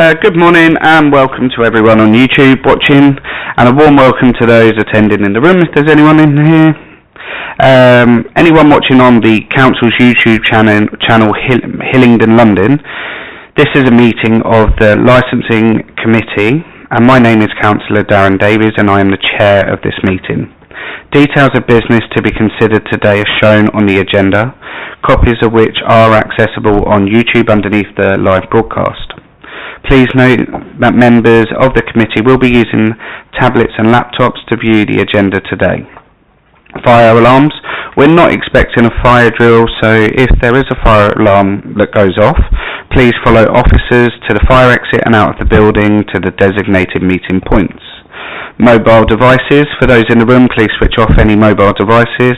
Good morning and welcome to everyone on YouTube watching, and a warm welcome to those attending in the room if there's anyone in here. Anyone watching on the Council's YouTube channel Hillingdon, London. This is a meeting of the Licensing Committee, and my name is Councillor Darren Davies and I am the chair of this meeting. Details of business to be considered today are shown on the agenda, copies of which are accessible on YouTube underneath the live broadcast. Please note that members of the committee will be using tablets and laptops to view the agenda today. Fire alarms. We're not expecting a fire drill, so if there is a fire alarm that goes off, please follow officers to the fire exit and out of the building to the designated meeting points. Mobile devices. For those in the room, please switch off any mobile devices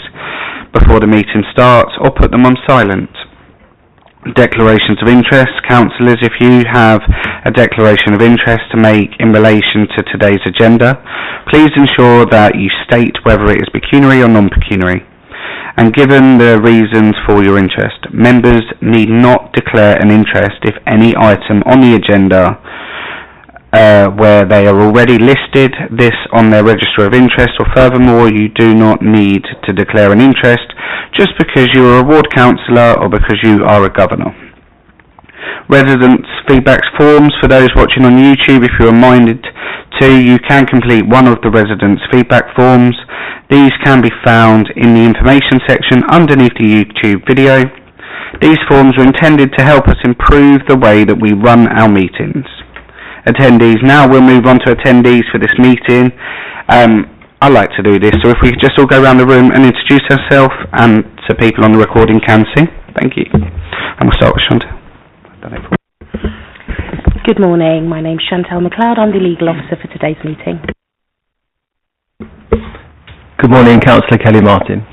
before the meeting starts or put them on silent. Declarations of interest. Councillors, if you have a declaration of interest to make in relation to today's agenda, please ensure that you state whether it is pecuniary or non-pecuniary, and given the reasons for your interest. Members need not declare an interest if any item on the agenda where they are already listed this on their register of interest, or furthermore you do not need to declare an interest just because you are a ward councillor or because you are a governor. Residents' feedback forms. For those watching on YouTube, if you are minded to, you can complete one of the residents' feedback forms. These can be found in the information section underneath the YouTube video. These forms are intended to help us improve the way that we run our meetings. Attendees. Now we'll move on to attendees for this meeting. I like to do this, so if we could just all go around the room and introduce ourselves and so people on the recording can see. Thank you. And we'll start with Chantal. Good morning, my name's Chantal McLeod. I'm the legal officer for today's meeting. Good morning, Councillor Kelly Martin.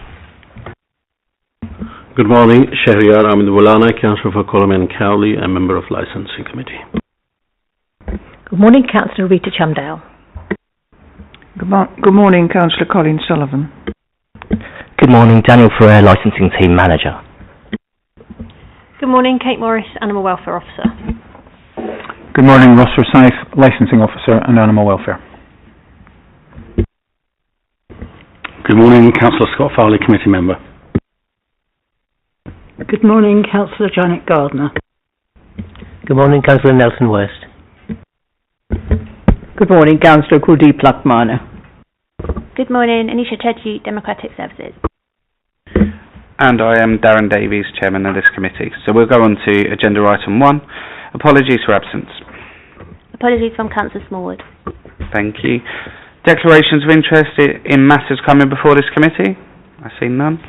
Good morning, Shahriar Ahmed Wulana, Councillor for Colombo and Cowley and member of Licensing Committee. Good morning, Councillor Rita Chamdale. Good morning, Councillor Colin Sullivan. Good morning, Daniel Ferrer, Licensing Team Manager. Good morning, Kate Morris, Animal Welfare Officer. Good morning, Ross Forsyth, Licensing Officer and Animal Welfare. Good morning, Councillor Scott Fowley, Committee Member. Good morning, Councillor Janet Gardner. Good morning, Councillor Nelson West. Good morning, Councillor Kuldeep Lakmana. Good morning, Anisha Chetty, Democratic Services. And I am Darren Davies, Chairman of this committee. So we'll go on to agenda item 1. Apologies for absence. Apologies from Councillor Smallwood. Thank you. Declarations of interest in matters coming before this committee? I see none.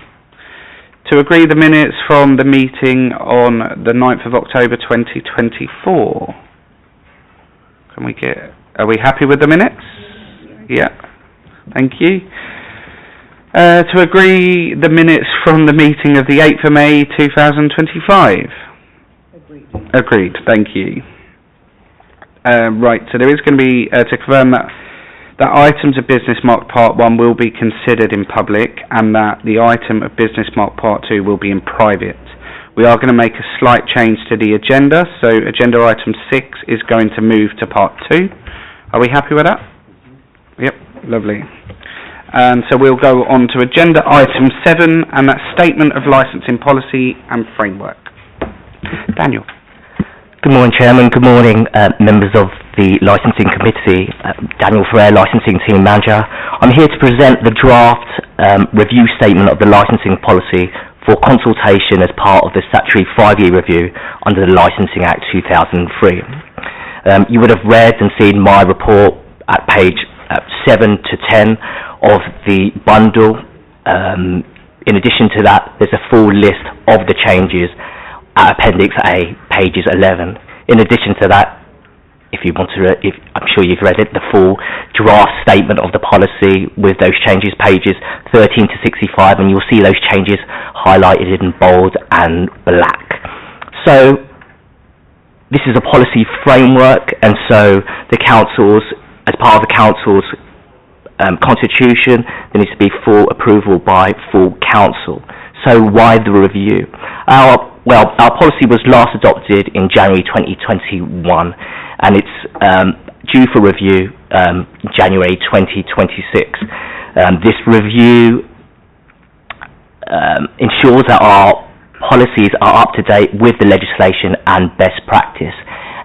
To agree the minutes from the meeting on the 9th of October 2024. Are we happy with the minutes? Yeah. Thank you. To agree the minutes from the meeting of the 8th of May 2025. Agreed. Thank you. Right, so there is going to be, to confirm that items of business marked Part 1 will be considered in public and that the item of business marked Part 2 will be in private. We are going to make a slight change to the agenda, so agenda item 6 is going to move to Part 2. Are we happy with that? Yep, lovely. And so we'll go on to agenda item 7, and that's statement of licensing policy and framework. Daniel. Good morning, Chairman. Good morning, members of the Licensing Committee. Daniel Ferrer, Licensing Team Manager. I'm here to present the draft review statement of the licensing policy for consultation as part of the statutory 5-year review under the Licensing Act 2003. You would have read and seen my report at page 7 to 10 of the bundle. In addition to that, there's a full list of the changes at Appendix A, pages 11. In addition to that, if you want to, I'm sure you've read it, the full draft statement of the policy with those changes, pages 13 to 65, and you'll see those changes highlighted in bold and black. So this is a policy framework, and so the councils, as part of the council's constitution, there needs to be full approval by full council. So why the review? Our policy was last adopted in January 2021, and it's due for review January 2026. This review ensures that our policies are up to date with the legislation and best practice.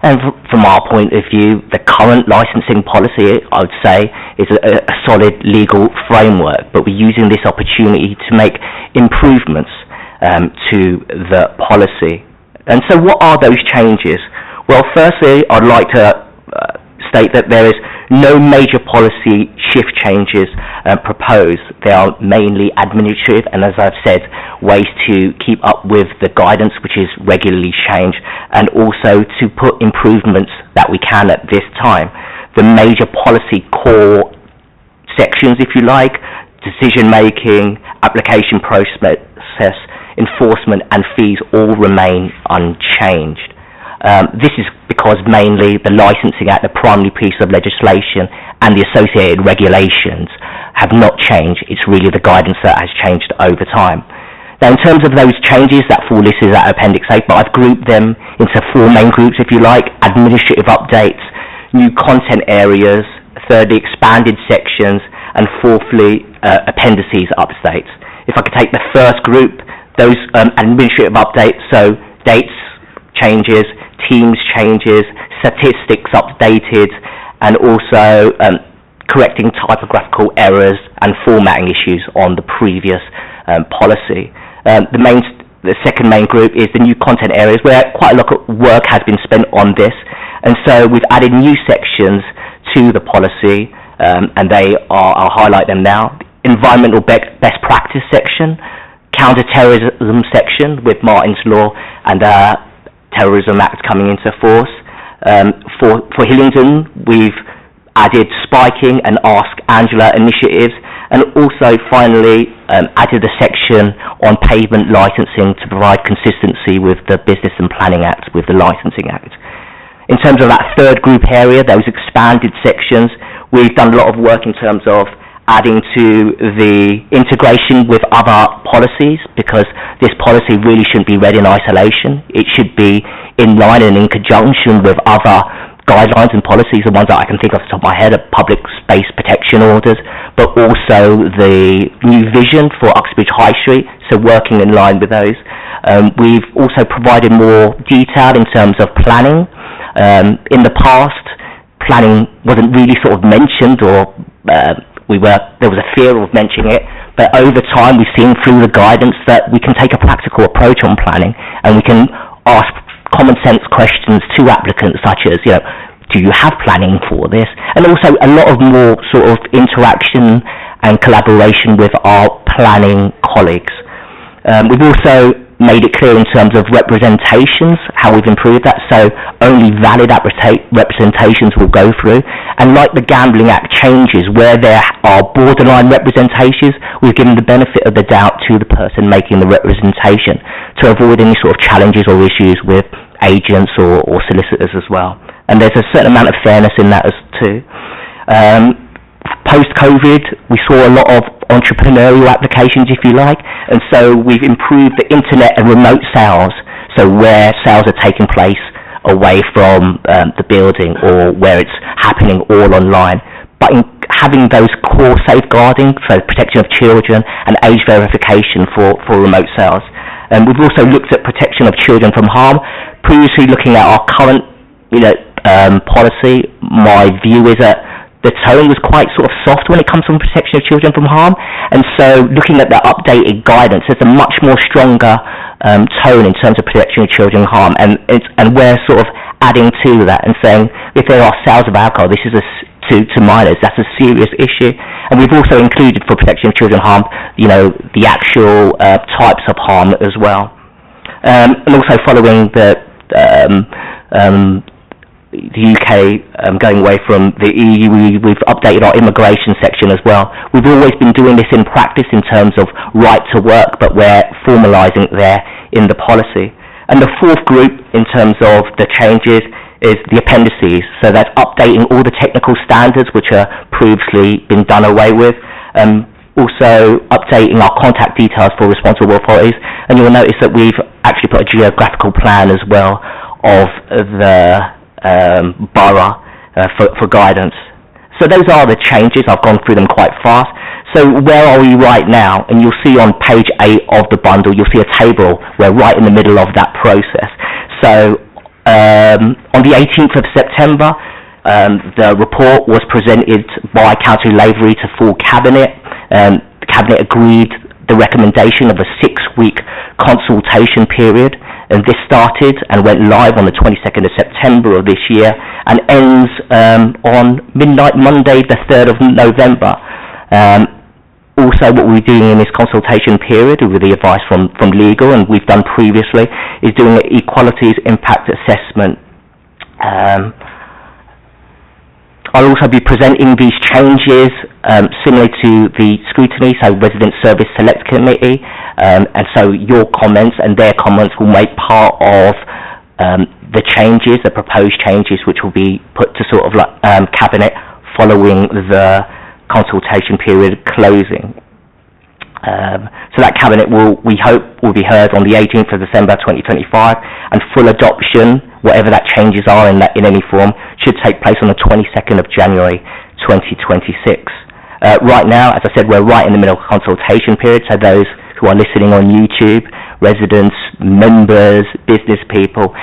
And from our point of view, the current licensing policy, I would say, is a solid legal framework, but we're using this opportunity to make improvements to the policy. And so what are those changes? Well, firstly, I'd like to state that there is no major policy shift changes proposed. They are mainly administrative and, as I've said, ways to keep up with the guidance which is regularly changed, and also to put improvements that we can at this time. The major policy core sections, if you like, decision making, application process, enforcement and fees all remain unchanged. This is because mainly the Licensing Act, the primary piece of legislation, and the associated regulations have not changed. It's really the guidance that has changed over time. Now, in terms of those changes, that full list is at Appendix 8, but I've grouped them into 4 main groups, if you like: administrative updates, new content areas, thirdly, expanded sections, and fourthly, appendices updates. If I could take the first group, those administrative updates, so dates changes, teams changes, statistics updated, and also correcting typographical errors and formatting issues on the previous policy. The second main group is the new content areas, where quite a lot of work has been spent on this, and so we've added new sections to the policy, and I'll highlight them now. Environmental best practice section, counter-terrorism section with Martin's Law and Terrorism Act coming into force. For Hillingdon, we've added spiking and Ask Angela initiatives, and also finally added a section on pavement licensing to provide consistency with the Business and Planning Act, with the Licensing Act. In terms of that third group area, those expanded sections, we've done a lot of work in terms of adding to the integration with other policies, because this policy really shouldn't be read in isolation. It should be in line and in conjunction with other guidelines and policies. The ones that I can think of off the top of my head are public space protection orders, but also the new vision for Uxbridge High Street, so working in line with those. We've also provided more detail in terms of planning. In the past, planning wasn't really sort of mentioned, or there was a fear of mentioning it, but over time we've seen through the guidance that we can take a practical approach on planning, and we can ask common sense questions to applicants, such as, do you have planning for this? And also a lot of more sort of interaction and collaboration with our planning colleagues. We've also made it clear in terms of representations, how we've improved that, so only valid representations will go through. And like the Gambling Act changes, where there are borderline representations, we've given the benefit of the doubt to the person making the representation to avoid any sort of challenges or issues with agents or solicitors as well. And there's a certain amount of fairness in that as too. Post-COVID, we saw a lot of entrepreneurial applications, if you like, and so we've improved the internet and remote sales, so where sales are taking place away from the building, or where it's happening all online. But in having those core safeguarding for protection of children and age verification for remote sales. And we've also looked at protection of children from harm. Previously, looking at our current policy, my view is that the tone was quite sort of soft when it comes to protection of children from harm, and so looking at the updated guidance, there's a much more stronger tone in terms of protection of children from harm, and we're sort of adding to that and saying if there are sales of alcohol, this is to minors, that's a serious issue. And we've also included for protection of children harm, the actual types of harm as well. And also following the UK going away from the EU, we've updated our immigration section as well. We've always been doing this in practice in terms of right to work, but we're formalising it there in the policy. And the fourth group in terms of the changes is the appendices. So that's updating all the technical standards which are previously been done away with. Also updating our contact details for responsible authorities. And you'll notice that we've actually put a geographical plan as well of the Borough for guidance. So those are the changes. I've gone through them quite fast. So where are we right now? And you'll see on page 8 of the bundle, you'll see a table. We're right in the middle of that process. So on the 18th of September, the report was presented by Councillor Lavery to full Cabinet. The Cabinet agreed the recommendation of a 6-week consultation period, and this started and went live on the 22nd of September of this year and ends on midnight Monday, the 3rd of November. Also, what we're doing in this consultation period, with the advice from legal, and we've done previously, is doing an equalities impact assessment. I'll also be presenting these changes similar to the scrutiny, so Resident Service Select Committee, and so your comments and their comments will make part of the changes, the proposed changes, which will be put to sort of like Cabinet following the consultation period closing. So that Cabinet we hope will be heard on the 18th of December 2025, and full adoption, whatever that changes are in any form, should take place on the 22nd of January 2026. Right now, as I said, we're right in the middle of consultation period, so those who are listening on YouTube, residents, members, business people,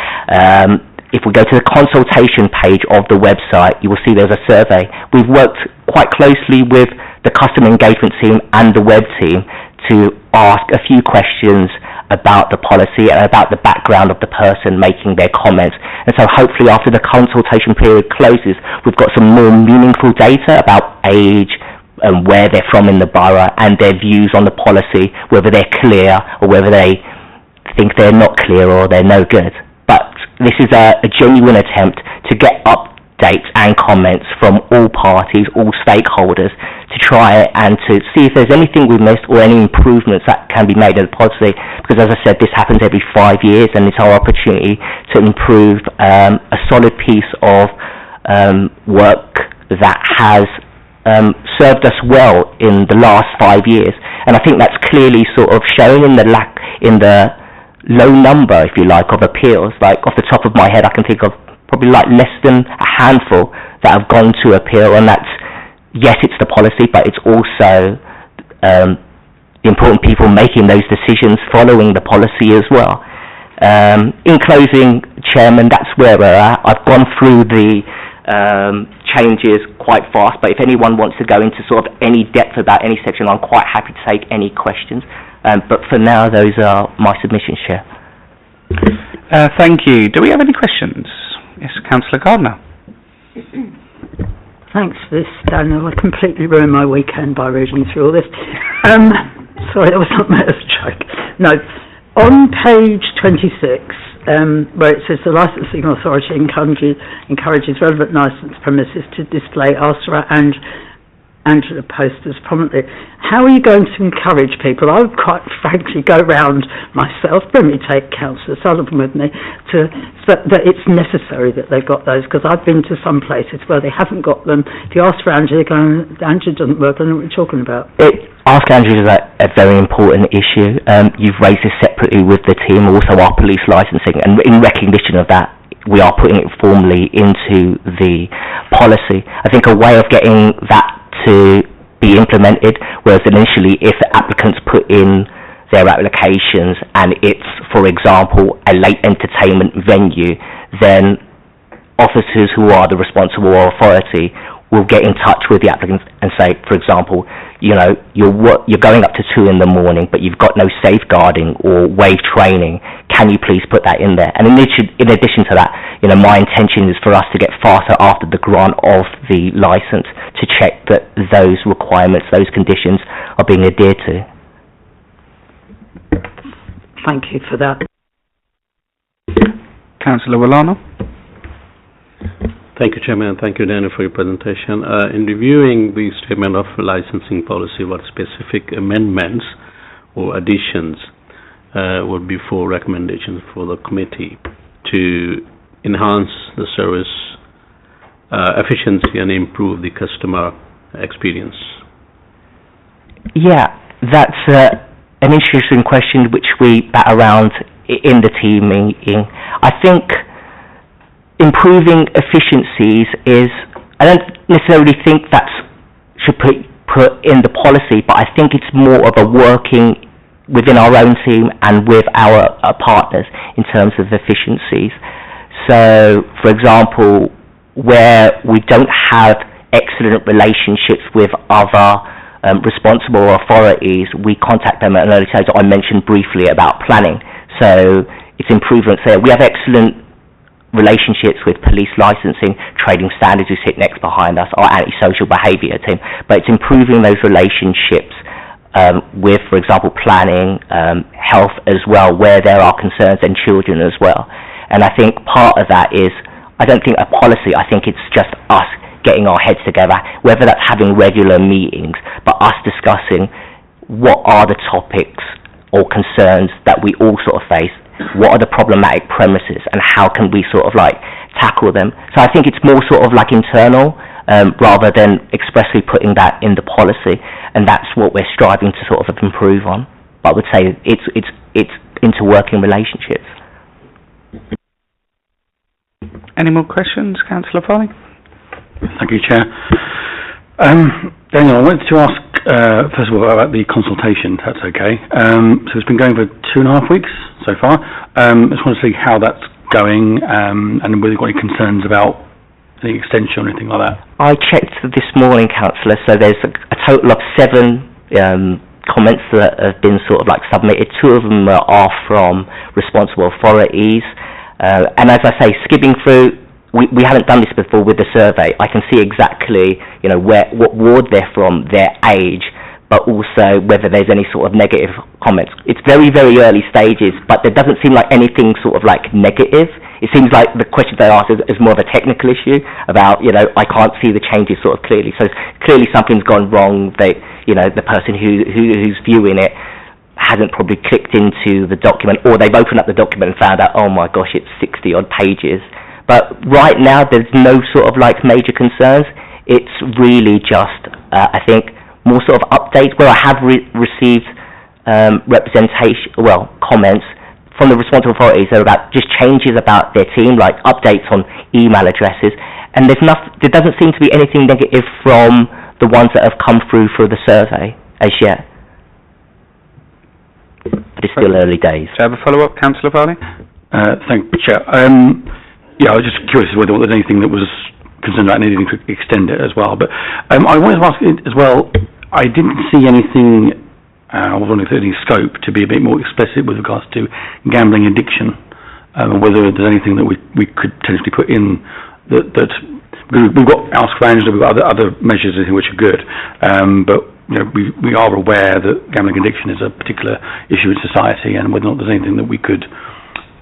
if we go to the consultation page of the website, you will see there's a survey. We've worked quite closely with the customer engagement team and the web team to ask a few questions about the policy and about the background of the person making their comments. And so hopefully after the consultation period closes, we've got some more meaningful data about age and where they're from in the borough and their views on the policy, whether they're clear or whether they think they're not clear or they're no good. But this is a genuine attempt to get updates and comments from all parties, all stakeholders, to try and to see if there's anything we've missed or any improvements that can be made in the policy. Because as I said, this happens every 5 years, and it's our opportunity to improve a solid piece of work that has served us well in the last 5 years. And I think that's clearly sort of shown in the low number, if you like, of appeals. Like off the top of my head, I can think of probably like less than a handful that have gone to appeal, and that's, yes, it's the policy, but it's also the important people making those decisions following the policy as well. In closing, Chairman, that's where we're at. I've gone through the changes quite fast, but if anyone wants to go into sort of any depth about any section, I'm quite happy to take any questions. But for now, those are my submissions, Chair. Thank you. Do we have any questions? Yes, Councillor Gardner. Thanks for this, Daniel. I completely ruined my weekend by reading through all this. Sorry, that was not meant as a joke. No, on page 26, where it says the licensing authority encourages relevant licensed premises to display Arthur and Angela posters prominently. How are you going to encourage people? I would quite frankly go round myself, bring me take Councillor Sullivan with me, that it's necessary that they've got those, because I've been to some places where they haven't got them. If you ask for Angela, they go, Angela doesn't work, I don't know what you're talking about. Ask Angela is a very important issue. You've raised this separately with the team, also our police licensing, and in recognition of that, we are putting it formally into the policy. I think a way of getting that to be implemented, whereas initially if the applicants put in their applications and it's, for example, a late entertainment venue, then officers who are the responsible authority will get in touch with the applicants and say, for example, you know, you're going up to 2 in the morning, but you've got no safeguarding or wave training. Can you please put that in there? And in addition to that, you know, my intention is for us to get faster after the grant of the license to check that those requirements, those conditions are being adhered to. Thank you for that. Councillor Wallano. Thank you, Chairman, and thank you, Daniel, for your presentation. In reviewing the statement of licensing policy, what specific amendments or additions would be for recommendations for the committee to enhance the service efficiency and improve the customer experience? Yeah, that's an interesting question which we bat around in the team meeting. I think improving efficiencies is, I don't necessarily think that should put in the policy, but I think it's more of a working within our own team and with our partners in terms of efficiencies. So, for example, where we don't have excellent relationships with other responsible authorities, we contact them at an early stage. I mentioned briefly about planning. So it's improvements there. We have excellent relationships with police licensing, trading standards who sit next behind us, our antisocial behaviour team, but it's improving those relationships with, for example, planning, health as well, where there are concerns, and children as well. And I think part of that is, I don't think a policy, I think it's just us getting our heads together, whether that's having regular meetings, but us discussing what are the topics or concerns that we all sort of face, what are the problematic premises, and how can we sort of like tackle them. So I think it's more sort of like internal, rather than expressly putting that in the policy, and that's what we're striving to sort of improve on. But I would say it's interworking relationships. Any more questions, Councillor Foley? Thank you, Chair. Daniel, I wanted to ask, first of all, about the consultation, if that's okay. So it's been going for 2.5 weeks so far. I just want to see how that's going, and whether you've got any concerns about any extension or anything like that. I checked this morning, Councillor, so there's a total of 7 comments that have been sort of like submitted. 2 of them are from responsible authorities. And as I say, skipping through, we haven't done this before with the survey. I can see exactly, you know, what ward they're from, their age, but also whether there's any sort of negative comments. It's very, very early stages, but there doesn't seem like anything sort of like negative. It seems like the question they asked is more of a technical issue about, you know, I can't see the changes sort of clearly. So clearly something's gone wrong. They, you know, the person who's viewing it hasn't probably clicked into the document, or they've opened up the document and found out, oh my gosh, it's 60 odd pages. But right now, there's no sort of like major concerns. It's really just, I think, more sort of updates where I have received comments from the responsible authorities. They're about just changes about their team, like updates on email addresses. And there doesn't seem to be anything negative from the ones that have come through the survey as yet. But it's still early days. Do you have a follow-up, Councillor Farley? Thank you, Chair. Yeah, I was just curious whether there was anything that was concerned about needing to extend it as well. But I wanted to ask as well, I didn't see anything, I was wondering if there's any scope to be a bit more explicit with regards to gambling addiction, whether there's anything that we could potentially put in that we've got Ask for Angela, we've got other measures which are good, but you know, we are aware that gambling addiction is a particular issue in society, and whether or not there's anything that we could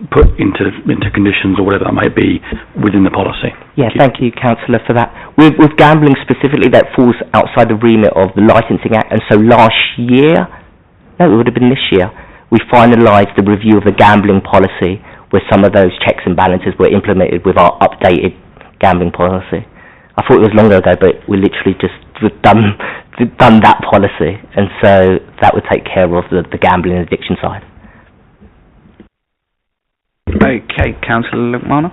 put into conditions or whatever that might be within the policy. Yeah, thank you, Councillor, for that. With gambling specifically, that falls outside the remit of the Licensing Act, and so last year, no, it would have been this year, we finalised the review of the gambling policy where some of those checks and balances were implemented with our updated gambling policy. I thought it was longer ago, but we literally just done that policy, and so that would take care of the gambling addiction side. Okay, Councillor McMahon.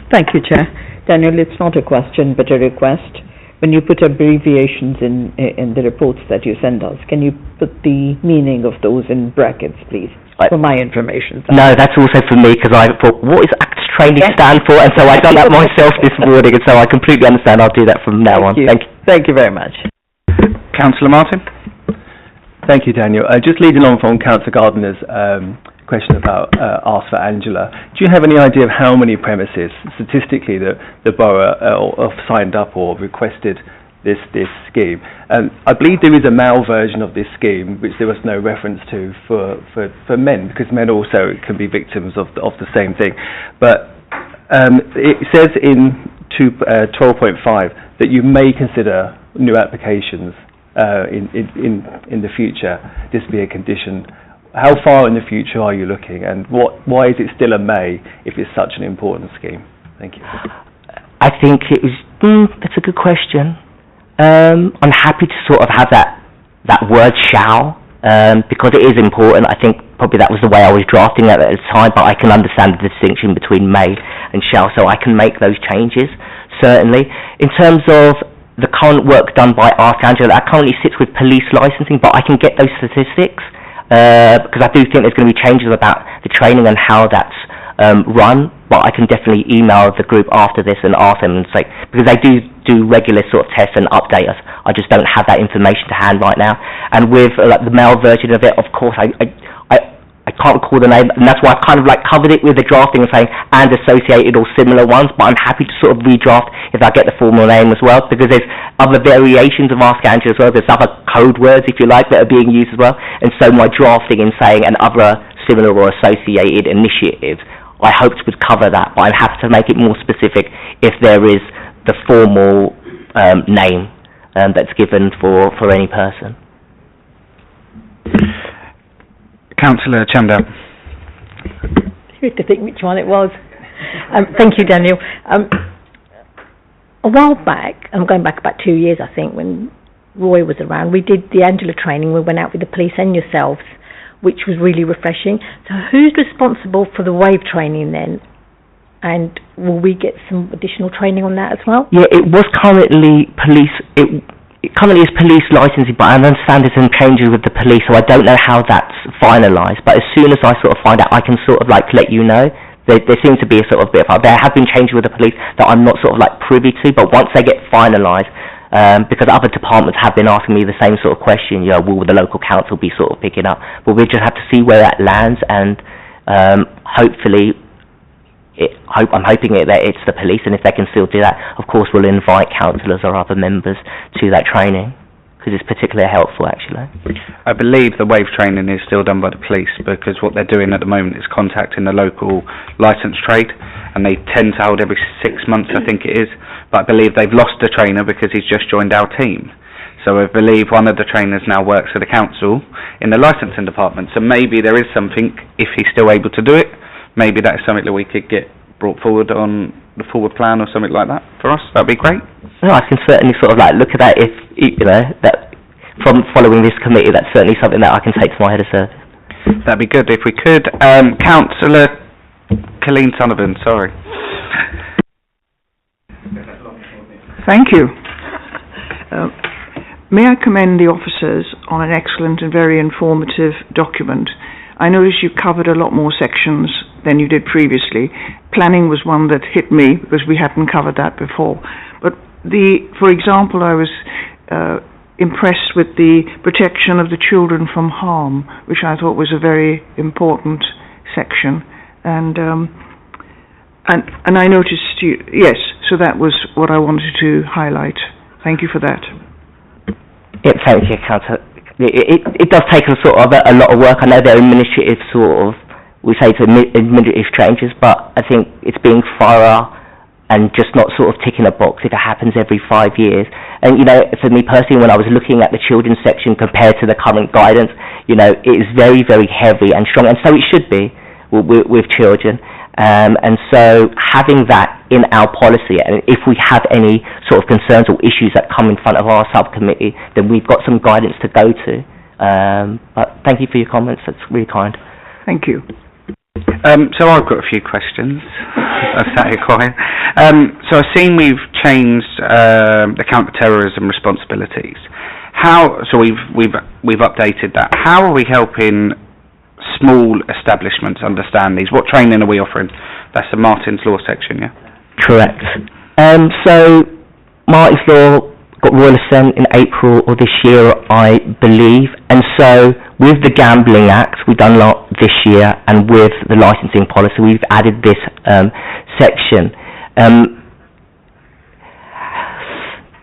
Thank you, Chair. Daniel, it's not a question but a request. When you put abbreviations in the reports that you send us, can you put the meaning of those in brackets, please, for my information? No, that's also for me, because I thought, what does ACTS training stand for? And so I've done that myself this morning, and so I completely understand. I'll do that from now on. Thank you very much. Councillor Martin. Thank you, Daniel. Just leading on from Councillor Gardner's question about Ask for Angela, do you have any idea of how many premises statistically the borough have signed up or requested this scheme? I believe there is a male version of this scheme which there was no reference to for men, because men also can be victims of the same thing. But it says in 12.5 that you may consider new applications in the future. This be a condition. How far in the future are you looking, and why is it still a may if it's such an important scheme? Thank you. I think it was. That's a good question. I'm happy to sort of have that word shall because it is important. I think probably that was the way I was drafting it at the time, but I can understand the distinction between may and shall, so I can make those changes, certainly. In terms of the current work done by Ask Angela, that currently sits with police licensing, but I can get those statistics, because I do think there's going to be changes about the training and how that's run, but I can definitely email the group after this and ask them and say, because they do regular sort of tests and update us. I just don't have that information to hand right now. And with like the male version of it, of course, I can't recall the name, and that's why I kind of like covered it with the drafting and saying and associated or similar ones, but I'm happy to sort of redraft if I get the formal name as well, because there's other variations of Ask Angela as well. There's other code words, if you like, that are being used as well, and so my drafting and saying and other similar or associated initiatives, I hoped would cover that, but I'm happy to make it more specific if there is the formal name that's given for any person. Councillor Chandler. I have to think which one it was. Thank you, Daniel. A while back, I'm going back about 2 years, I think, when Roy was around, we did the Angela training. We went out with the police and yourselves, which was really refreshing. So who's responsible for the wave training then? And will we get some additional training on that as well? Yeah, it was currently police. It currently is police licensing, but I understand there's some changes with the police, so I don't know how that's finalised. But as soon as I sort of find out, I can sort of like let you know. There seems to be a sort of bit of, there have been changes with the police that I'm not sort of like privy to, but once they get finalised, because other departments have been asking me the same sort of question, you know, will the local council be sort of picking up? But we'll just have to see where that lands, and hopefully, I'm hoping that it's the police, and if they can still do that, of course we'll invite councillors or other members to that training, because it's particularly helpful actually. I believe the wave training is still done by the police, because what they're doing at the moment is contacting the local licensed trade, and they tend to hold every 6 months, I think it is, but I believe they've lost the trainer because he's just joined our team. So I believe one of the trainers now works for the council in the licensing department, so maybe there is something, if he's still able to do it, maybe that's something that we could get brought forward on the forward plan or something like that for us. That'd be great. No, I can certainly sort of like look at that if, you know, that from following this committee, that's certainly something that I can take to my head of service. That'd be good if we could. Councillor Colleen Sullivan, sorry. Thank you. May I commend the officers on an excellent and very informative document. I noticed you covered a lot more sections than you did previously. Planning was one that hit me because we hadn't covered that before. But for example, I was impressed with the protection of the children from harm, which I thought was a very important section. And I noticed yes, so that was what I wanted to highlight. Thank you for that. Yeah, thank you, Councillor. It does take a sort of a lot of work. I know they're administrative sort of, we say it's administrative changes, but I think it's being thorough and just not sort of ticking a box if it happens every 5 years. And, you know, for me personally, when I was looking at the children's section compared to the current guidance, you know, it is very, very heavy and strong, and so it should be with children. And so having that in our policy, and if we have any sort of concerns or issues that come in front of our subcommittee, then we've got some guidance to go to. But thank you for your comments, that's really kind. Thank you. So I've got a few questions. I've sat here quiet. So I've seen we've changed the counter-terrorism responsibilities. So we've updated that. How are we helping small establishments understand these? What training are we offering? That's the Martin's Law section, yeah? Correct. So Martin's Law got royal assent in April of this year, I believe, and so with the Gambling Act we've done a lot this year, and with the licensing policy we've added this section.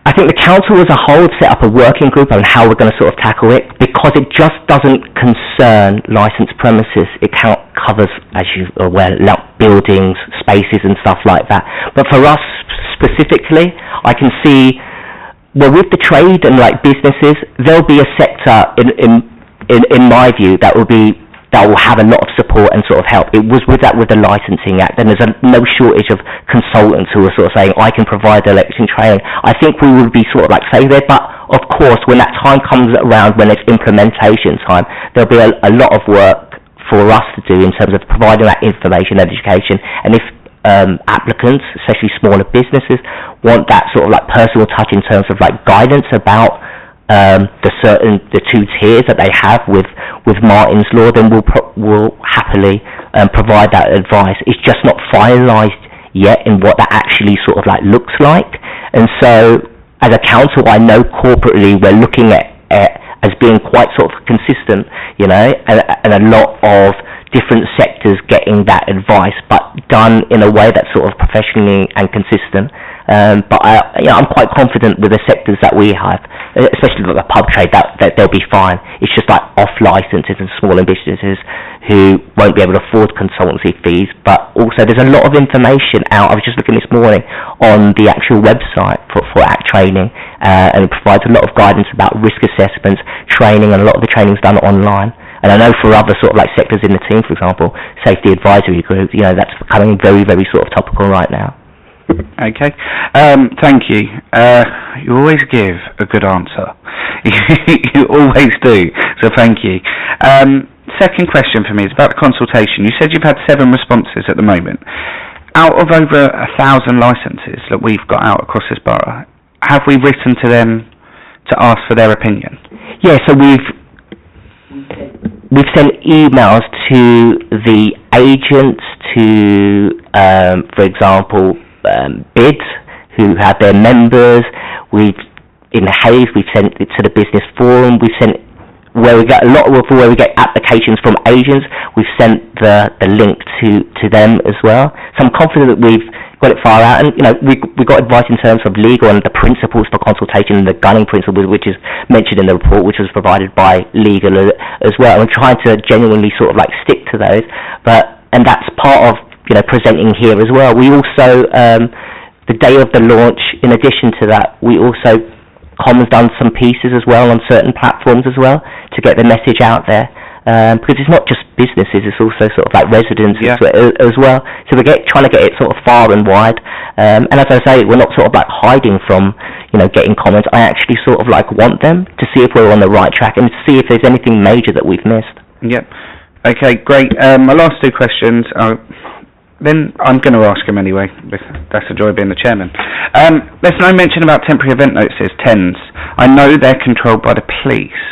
I think the council as a whole set up a working group on how we're going to sort of tackle it, because it just doesn't concern licensed premises. It covers, as you are aware, buildings, spaces and stuff like that. But for us specifically, I can see, well, with the trade and like businesses, there'll be a sector in my view that will be that will have a lot of support and sort of help. It was with the Licensing Act, and there's no shortage of consultants who are sort of saying, I can provide election training. I think we would be sort of like saved there, but of course, when that time comes around, when it's implementation time, there'll be a lot of work for us to do in terms of providing that information and education. And if applicants, especially smaller businesses, want that sort of like personal touch in terms of like guidance about the two tiers that they have with Martin's Law, then we'll happily provide that advice. It's just not finalised yet in what that actually sort of like looks like. And so, as a council, I know corporately we're looking at as being quite sort of consistent, you know, and a lot of different sectors getting that advice, but done in a way that's sort of professionally and consistent. But I'm quite confident with the sectors that we have, especially like the pub trade, that they'll be fine. It's just like off licenses and smaller businesses who won't be able to afford consultancy fees. But also, there's a lot of information out. I was just looking this morning on the actual website for ACT training, and it provides a lot of guidance about risk assessments, training, and a lot of the training's done online. And I know for other sort of like sectors in the team, for example, safety advisory groups, you know, that's becoming very, very sort of topical right now. Okay, thank you. You always give a good answer. You always do, so thank you. Second question for me is about the consultation. You said you've had 7 responses at the moment. Out of over 1,000 licences that we've got out across this borough, have we written to them to ask for their opinion? Yeah, so we've sent emails to the agents, to, for example, BID, who have their members. In Hayes, we've sent it to the Business Forum. We've sent where we get applications from agents. We've sent the link to them as well. So I'm confident that we've got it far out, and you know we got advice in terms of legal and the principles for consultation, and the gunning principle, which is mentioned in the report, which was provided by legal as well. And we're trying to genuinely sort of like stick to those, and that's part of presenting here as well. We also the day of the launch, in addition to that, we also Com's done some pieces as well on certain platforms as well to get the message out there. Because it's not just businesses, it's also sort of like residents as well. So we're trying to get it sort of far and wide. And as I say, we're not sort of like hiding from, getting comments. I actually sort of like want them to see if we're on the right track and see if there's anything major that we've missed. Yep. Okay, great. My last 2 questions then I'm going to ask him anyway. That's the joy of being the chairman. There's no mention about temporary event notices, TENS. I know they're controlled by the police.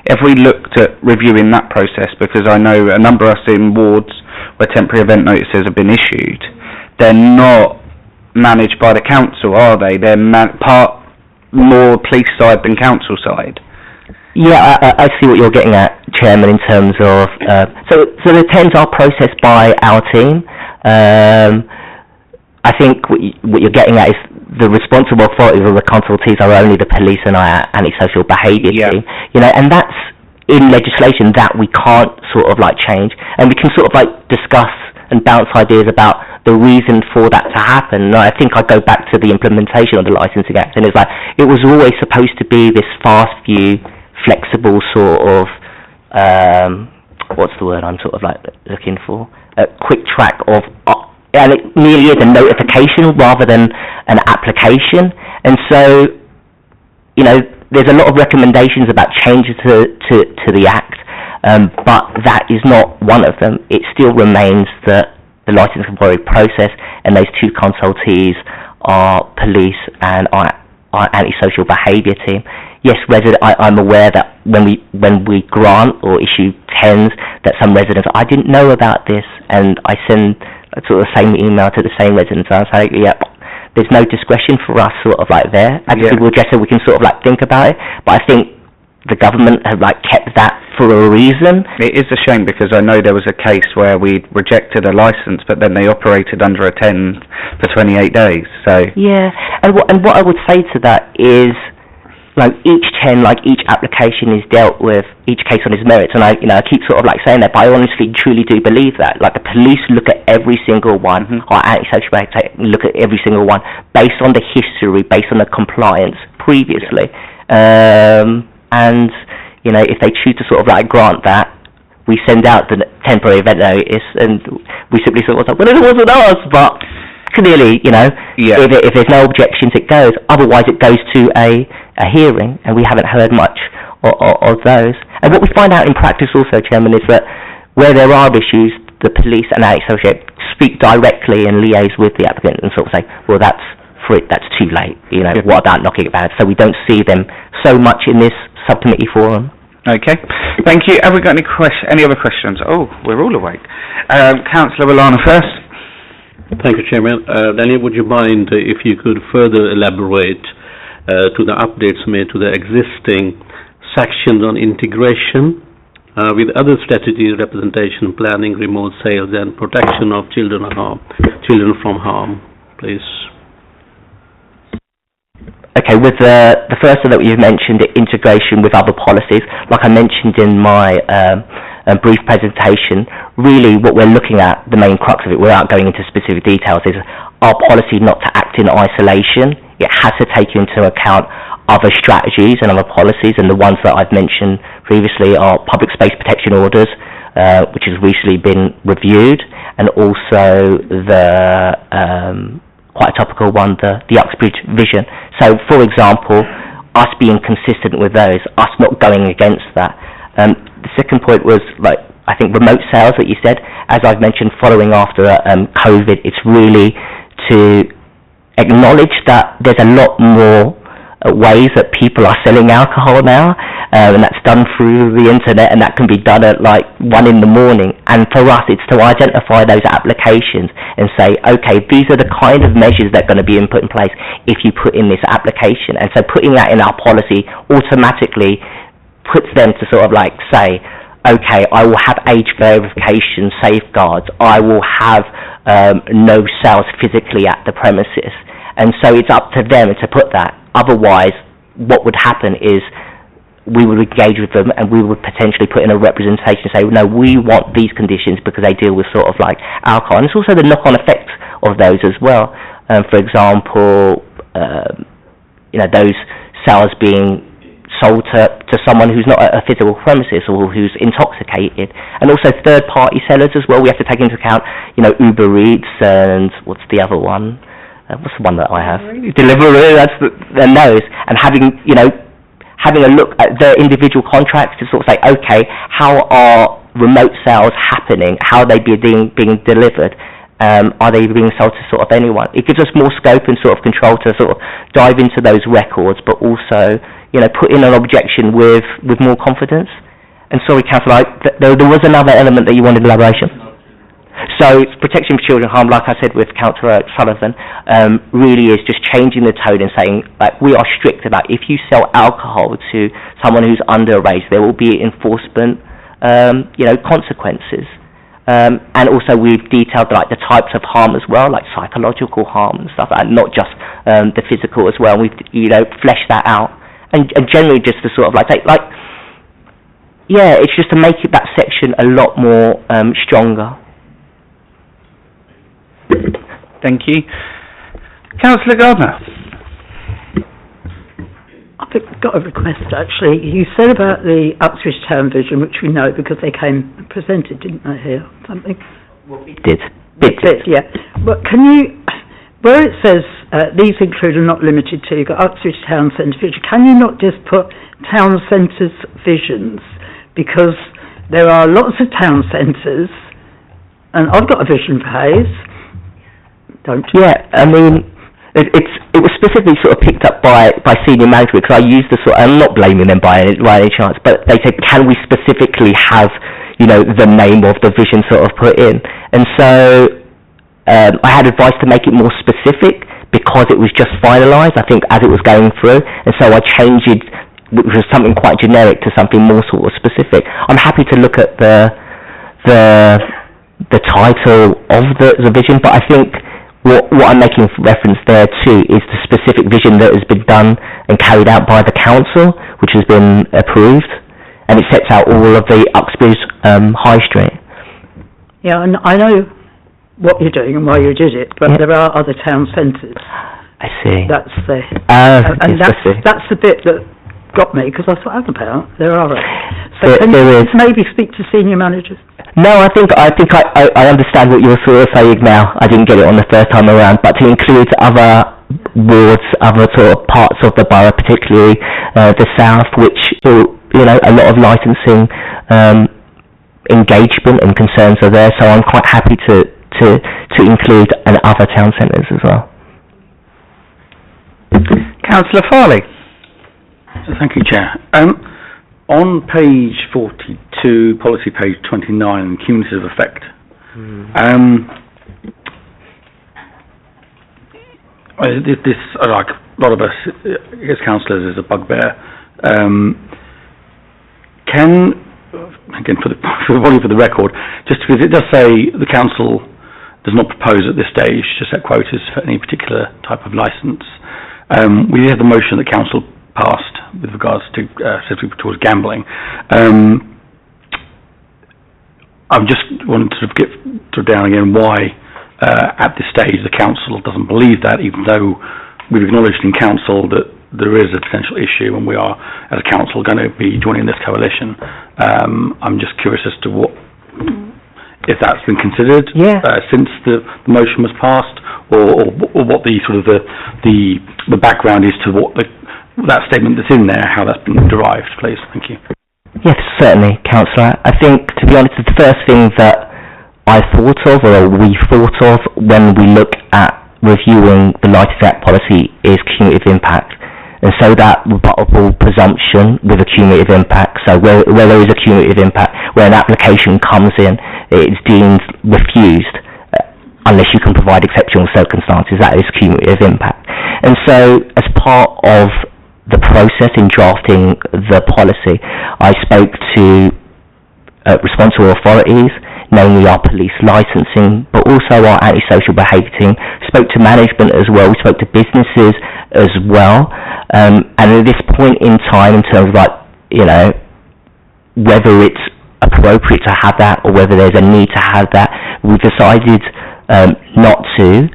If we looked at reviewing that process, because I know a number of us in wards where temporary event notices have been issued, they're not managed by the council, are they? They're part more police side than council side. Yeah, I see what you're getting at, Chairman, in terms of... So the TENS are processed by our team. I think what you're getting at is the responsible authorities of the consultees are only the police and our antisocial behaviour team, and that's in legislation that we can't sort of like change, and we can sort of like discuss and bounce ideas about the reason for that to happen. And I think I go back to the implementation of the Licensing Act, and it's like it was always supposed to be this fast view, flexible sort of what's the word I'm sort of like looking for? A quick track of, and it merely is a notification rather than an application. And so, there's a lot of recommendations about changes to the Act, but that is not one of them. It still remains that the licensing body process, and those 2 consultees are police and our antisocial behaviour team. Yes, I'm aware that when we grant or issue TENS, that some residents, I didn't know about this, and I send sort of the same email to the same residents. I say, there's no discretion for us sort of like there. Actually, we'll just say we can sort of like think about it, but I think the government have like kept that for a reason. It is a shame, because I know there was a case where we rejected a licence, but then they operated under a TENS for 28 days. So yeah, and what I would say to that is, like each application is dealt with, each case on its merits, and I keep sort of like saying that, but I honestly truly do believe that. Like the police look at every single one, or antisocial behaviour look at every single one based on the history, based on the compliance previously, and if they choose to sort of like grant that, we send out the temporary event notice, and we simply sort of like, well, it wasn't us, but clearly, you know, if there's no objections, it goes. Otherwise, it goes to a hearing, and we haven't heard much of those. And what we find out in practice also, Chairman, is that where there are issues, the police and our associate speak directly and liaise with the applicant and sort of say, well, that's too late, you know, what about knocking it back? So we don't see them so much in this subcommittee forum. Okay, thank you. Have we got any other questions? Oh, we're all awake. Councillor Alana first. Thank you, Chairman. Daniel, would you mind if you could further elaborate to the updates made to the existing sections on integration with other strategies, representation, planning, remote sales, and protection of children from harm, please? Okay, with the first one that you've mentioned, integration with other policies, like I mentioned in my brief presentation, really what we're looking at, the main crux of it, without going into specific details, is our policy not to act in isolation. It has to take into account other strategies and other policies, and the ones that I've mentioned previously are public space protection orders, which has recently been reviewed, and also the quite a topical one, the Uxbridge vision. So, for example, us being consistent with those, us not going against that. The second point was, like, I think remote sales that you said. As I've mentioned, following after COVID, it's really to acknowledge that there's a lot more ways that people are selling alcohol now, and that's done through the internet, and that can be done at like 1 in the morning. And for us, it's to identify those applications and say, okay, these are the kind of measures that are going to be put in place if you put in this application. And so putting that in our policy automatically puts them to sort of like say, okay, I will have age verification safeguards, I will have no sales physically at the premises. And so it's up to them to put that. Otherwise, what would happen is we would engage with them and we would potentially put in a representation and say, no, we want these conditions because they deal with sort of like alcohol. And it's also the knock-on effects of those as well. For example, you know, those sales being sold to someone who's not at a physical premises or who's intoxicated. And also third-party sellers as well. We have to take into account, you know, Uber Eats and what's the other one? What's the one that I have? Deliveroo, that's and those. And having a look at their individual contracts to sort of say, okay, how are remote sales happening? How are they being delivered? Are they being sold to sort of anyone? It gives us more scope and sort of control to sort of dive into those records, but also, you know, put in an objection with more confidence. And sorry, Councillor, there was another element that you wanted elaboration. So protection for children harm, like I said with Councillor Sullivan, really is just changing the tone and saying, like, we are strict about if you sell alcohol to someone who's underage, there will be enforcement, you know, consequences. And also we've detailed like the types of harm as well, like psychological harm and stuff, and not just the physical as well. We've, you know, fleshed that out, and generally just to sort of like take, like, yeah, it's just to make that section a lot more stronger. Thank you. Councillor Gardner. I've got a request, actually. You said about the Uxbridge Town Vision, which we know because they came and presented, didn't they, here? Something? Did. Yeah. But can you, where it says these include and not limited to, you've got Uxbridge Town Centre Vision, can you not just put town centres visions? Because there are lots of town centres, and I've got a vision for Hayes. Don't you? Yeah, I mean, it was specifically sort of picked up by senior management, because I used the sort of, I'm not blaming them by any chance, but they said, can we specifically have, you know, the name of the vision sort of put in? And so I had advice to make it more specific because it was just finalised, I think, as it was going through, and so I changed it, which was something quite generic, to something more sort of specific. I'm happy to look at the title of the vision, but I think what I'm making reference there to is the specific vision that has been done and carried out by the council, which has been approved, and it sets out all of the Uxbridge High Street. Yeah, and I know what you're doing and why you did it, but there are other town centres. I see. That's the and that's the bit that got me because I thought, hang about, there are it. So can you maybe speak to senior managers? No, I think I understand what you're sort of saying now. I didn't get it on the first time around, but to include other wards, other sort of parts of the borough, particularly the south, which a lot of licensing engagement and concerns are there. So I'm quite happy to include other town centres as well. Councillor Farley. Thank you, Chair. On page 42, policy page 29, cumulative effect. This, like a lot of us as councillors, is a bugbear. Again, for the record, just because it does say the council does not propose at this stage to set quotas for any particular type of licence. We had the motion that council passed with regards to specifically towards gambling. I'm just wanting to sort of get down again why at this stage the council doesn't believe that, even though we've acknowledged in council that there is a potential issue and we are as a council going to be joining this coalition. I'm just curious as to if that's been considered since the motion was passed, or what the sort of the background is to what that statement that's in there, how that's been derived, please. Thank you. Yes, certainly, Councillor. I think, to be honest, the first thing that I thought of, or we thought of, when we look at reviewing the Licensing Act policy is cumulative impact. And so that rebuttable presumption with a cumulative impact, so where there is a cumulative impact, where an application comes in, it's deemed refused, unless you can provide exceptional circumstances, that is cumulative impact. And so, as part of the process in drafting the policy, I spoke to responsible authorities, namely our police licensing, but also our antisocial behaviour team, spoke to management as well, we spoke to businesses as well, and at this point in time, in terms of whether it's appropriate to have that or whether there's a need to have that, we've decided not to.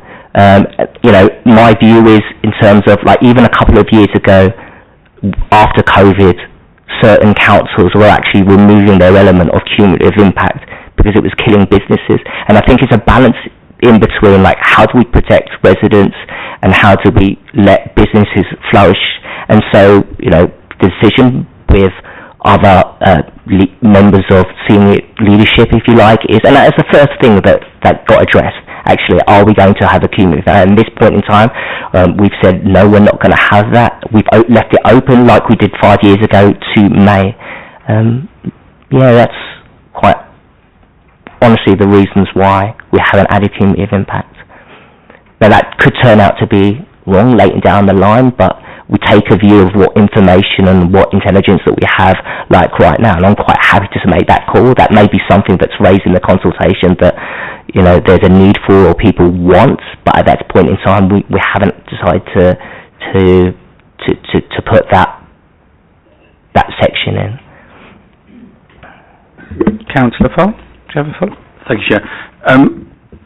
My view is, in terms of even a couple of years ago, after COVID, certain councils were actually removing their element of cumulative impact because it was killing businesses. And I think it's a balance in between, how do we protect residents and how do we let businesses flourish? And so, the decision with other members of senior leadership, if you like, is, and that is the first thing that got addressed. Actually, are we going to have a cumulative? And at this point in time, we've said, no, we're not going to have that. We've left it open like we did 5 years ago to May. That's quite honestly the reasons why we haven't added cumulative impact. Now, that could turn out to be wrong later down the line, but we take a view of what information and what intelligence that we have right now, and I'm quite happy to make that call. That may be something that's raised in the consultation that there's a need for or people want, but at that point in time we haven't decided to put that section in. Councillor Fole, do you have a follow? Thank you, Chair.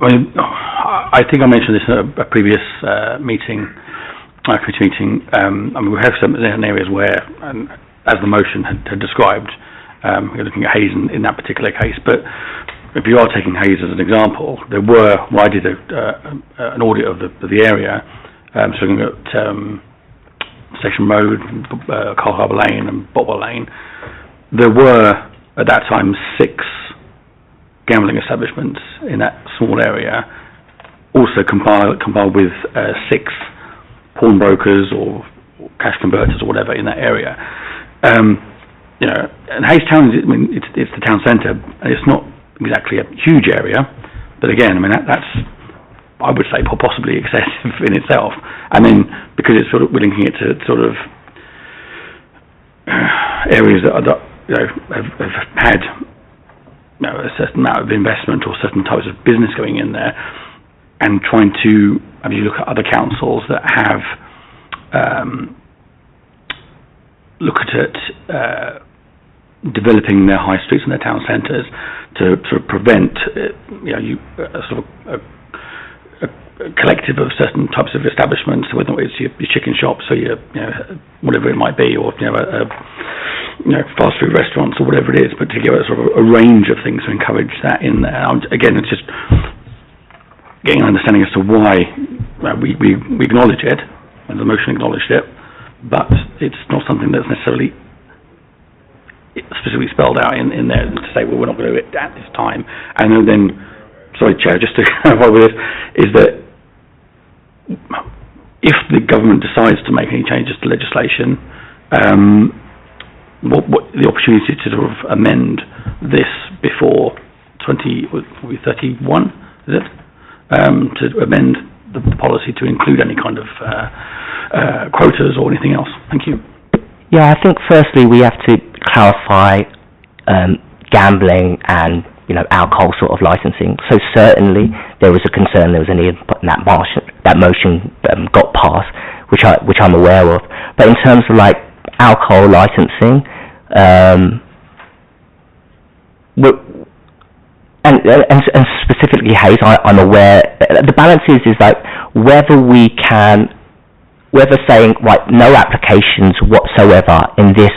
I think I mentioned this at a previous committee meeting. We have some areas where, as the motion had described, we're looking at Hayes in that particular case. But if you are taking Hayes as an example, I did an audit of the area, so looking at Station Road, Coal Harbour Lane and Botwell Lane. There were, at that time, 6 gambling establishments in that small area, also compiled with 6 pawnbrokers or cash converters or whatever in that area. And Hayes Town, it's the town centre, and it's not exactly a huge area, but again, that's, I would say, possibly excessive in itself. And then, because we're linking it to sort of areas that have had a certain amount of investment or certain types of business going in there, and trying to, if you look at other councils that have looked at developing their high streets and their town centres to sort of prevent collective of certain types of establishments, whether it's your chicken shops or your, whatever it might be, or fast food restaurants or whatever it is, but to give us sort of a range of things to encourage that in there. Again, it's just getting an understanding as to why we acknowledge it, and the motion acknowledged it, but it's not something that's necessarily specifically spelled out in there to say, well, we're not going to do it at this time. And then, sorry, Chair, just to clarify with this, is that if the government decides to make any changes to legislation, what the opportunity to sort of amend this before 2031, is it? To amend the policy to include any kind of quotas or anything else. Thank you. Yeah, I think firstly we have to clarify gambling and alcohol sort of licensing. So certainly there was a concern, there was a need, but that motion got passed, which I'm aware of. But in terms of like alcohol licensing, and specifically Hayes, I'm aware. The balance is like whether saying right, no applications whatsoever in this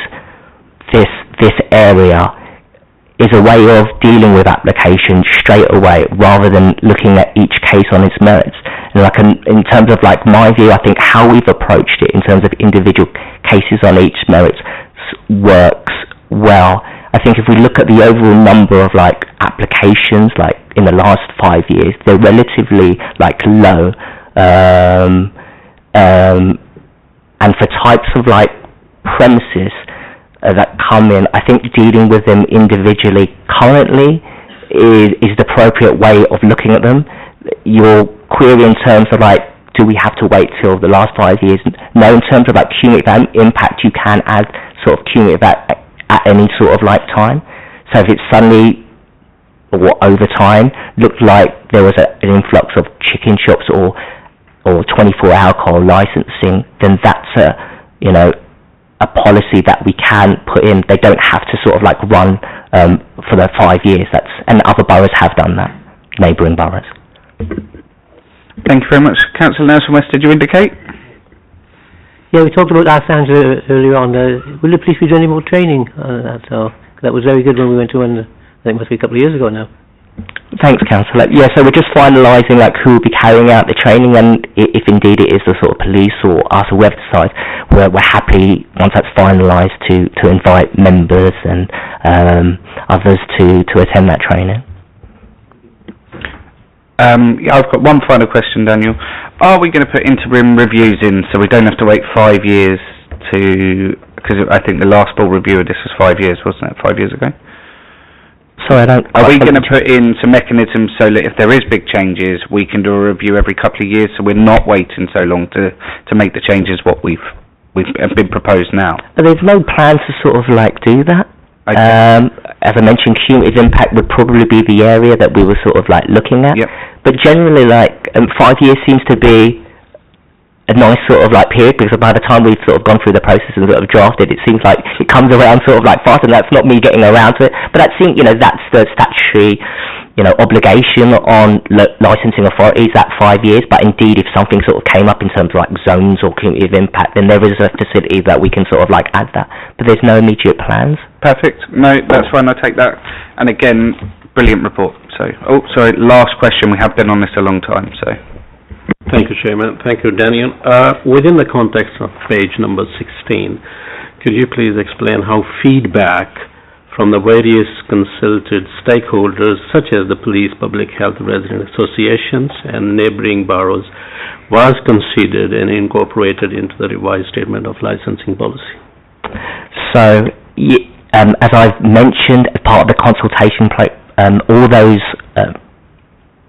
area is a way of dealing with applications straight away, rather than looking at each case on its merits. And like in terms of like my view, I think how we've approached it in terms of individual cases on each merits works well. I think if we look at the overall number of like applications, like in the last 5 years, they're relatively like low. And for types of like premises that come in, I think dealing with them individually currently is the appropriate way of looking at them. Your query in terms of like, do we have to wait till the last 5 years? No, in terms of like cumulative impact, you can add sort of cumulative at any sort of like time. So if it's suddenly or over time looked like there was an influx of chicken shops or 24 alcohol licensing, then that's a policy that we can put in. They don't have to sort of like run for the 5 years. And other boroughs have done that, neighbouring boroughs. Thank you very much. Councillor Nelson West, did you indicate? Yeah, we talked about Ars Angela earlier on. Will the police be doing any more training on that? So that was very good when we went to one, I think it must be a couple of years ago now. Thanks, Councillor. Yeah, so we're just finalising like who will be carrying out the training, and if indeed it is the sort of police or us or whoever decides, we're happy once that's finalised to invite members and others to attend that training. I've got one final question, Daniel. Are we going to put interim reviews in so we don't have to wait 5 years because I think the last full review of this was 5 years, wasn't it? 5 years ago? So Are we going to put in some mechanisms so that if there is big changes, we can do a review every couple of years, so we're not waiting so long to make the changes what we've been proposed now? There's no plan to sort of like do that. Okay. As I mentioned, cumulative impact would probably be the area that we were sort of like looking at. Yep. But generally, like 5 years seems to be a nice sort of like period, because by the time we've sort of gone through the process and sort of drafted, it seems like it comes around sort of like fast, and that's not me getting around to it. But I think that's the statutory obligation on licensing authorities at 5 years. But indeed, if something sort of came up in terms of like zones or cumulative impact, then there is a facility that we can sort of like add that. But there's no immediate plans. Perfect. No, that's fine. I take that. And again, brilliant report. So, last question. We have been on this a long time. So, thank you, Chairman. Thank you, Daniel. Within the context of page number 16, could you please explain how feedback from the various consulted stakeholders, such as the police, public health, resident associations, and neighbouring boroughs, was considered and incorporated into the revised statement of licensing policy? So, as I've mentioned, as part of the consultation, all those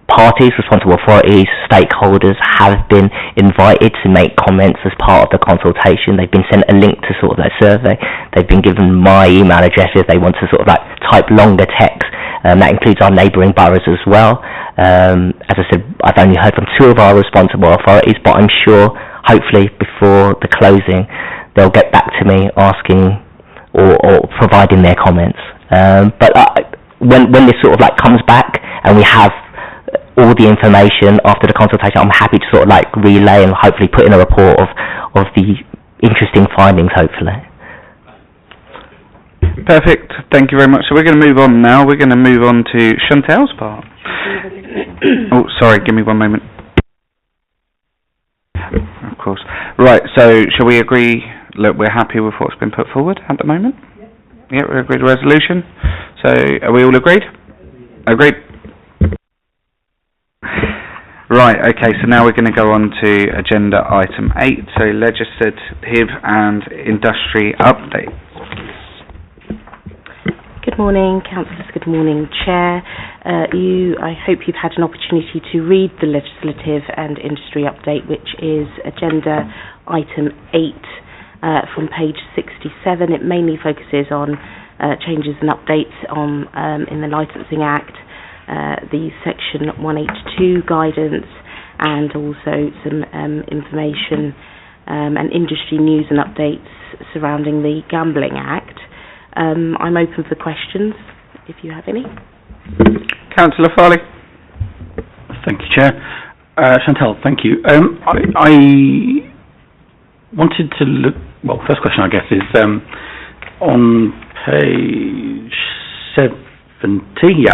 parties, responsible authorities, stakeholders have been invited to make comments as part of the consultation. They've been sent a link to sort of their survey. They've been given my email address if they want to sort of like type longer text. That includes our neighbouring boroughs as well. As I said, I've only heard from 2 of our responsible authorities, but I'm sure, hopefully, before the closing, they'll get back to me asking or providing their comments. But when this sort of like comes back and we have all the information after the consultation, I'm happy to sort of like relay and hopefully put in a report of the interesting findings, hopefully. Perfect. Thank you very much. So we're going to move on now. We're going to move on to Chantel's part. Oh, sorry. Give me one moment. Of course. Right. So shall we agree? Look, we're happy with what's been put forward at the moment. Yeah, we agreed with the resolution. So are we all agreed? Agreed. Right, okay, so now we're going to go on to agenda item 8, so legislative and industry update. Good morning, Councillors. Good morning, Chair. I hope you've had an opportunity to read the legislative and industry update, which is agenda item 8 from page 67. It mainly focuses on changes and updates on in the Licensing Act, the Section 182 guidance, and also some information and industry news and updates surrounding the Gambling Act. I'm open for questions, if you have any. Councillor Farley. Thank you, Chair. Chantel, thank you. I wanted to look, well, first question, I guess, is on page 70,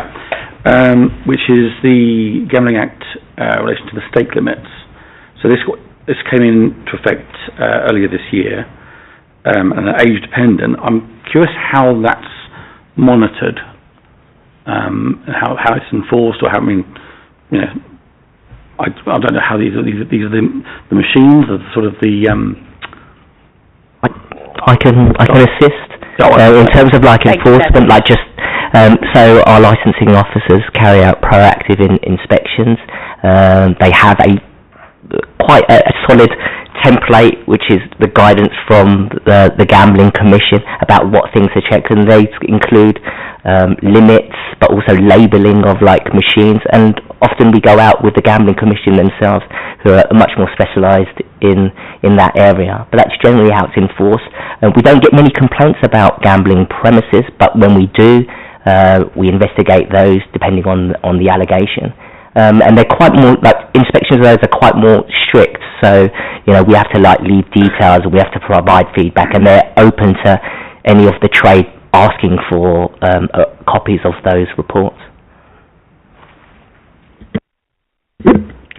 which is the Gambling Act in relation to the stake limits. So this came into effect earlier this year, and age dependent. I'm curious how that's monitored, and how it's enforced, or how, I mean, you know, I don't know how these are the machines, or sort of the. I can assist in terms of like enforcement, like just. So our licensing officers carry out proactive inspections. They have quite a solid template, which is the guidance from the Gambling Commission about what things are checked, and they include limits, but also labelling of like machines. And often we go out with the Gambling Commission themselves, who are much more specialised in that area. But that's generally how it's enforced. We don't get many complaints about gambling premises, but when we do, we investigate those depending on the allegation. And they're quite more, like, inspections of those are quite more strict, so, you know, we have to, like, leave details, and we have to provide feedback, and they're open to any of the trade asking for copies of those reports.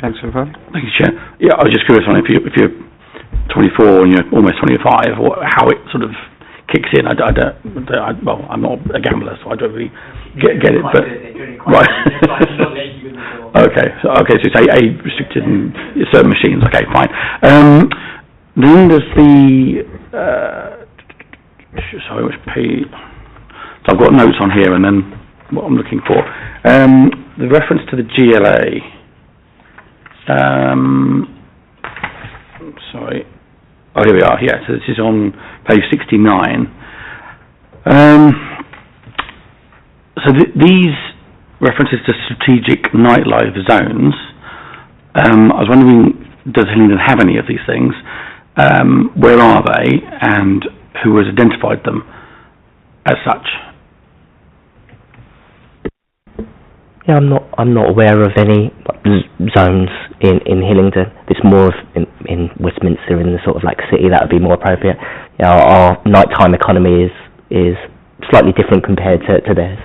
Thanks, Farley. Thank you, Chair. Yeah, I was just curious on if you're 24 and you're almost 25, how it sort of kicks in. Well, I'm not a gambler, so I don't really get it, but right. Okay, so it's age restricted in certain machines. Okay, fine. Then there's the sorry, which page? So I've got notes on here, and then what I'm looking for. The reference to the GLA. Sorry. Oh, here we are. Yeah, so this is on page 69. So these references to strategic nightlife zones, I was wondering, does Hillingdon have any of these things? Where are they, and who has identified them as such? Yeah, I'm not aware of any zones in Hillingdon. It's more of in Westminster, in the sort of like city, that would be more appropriate. You know, our nighttime economy is slightly different compared to theirs.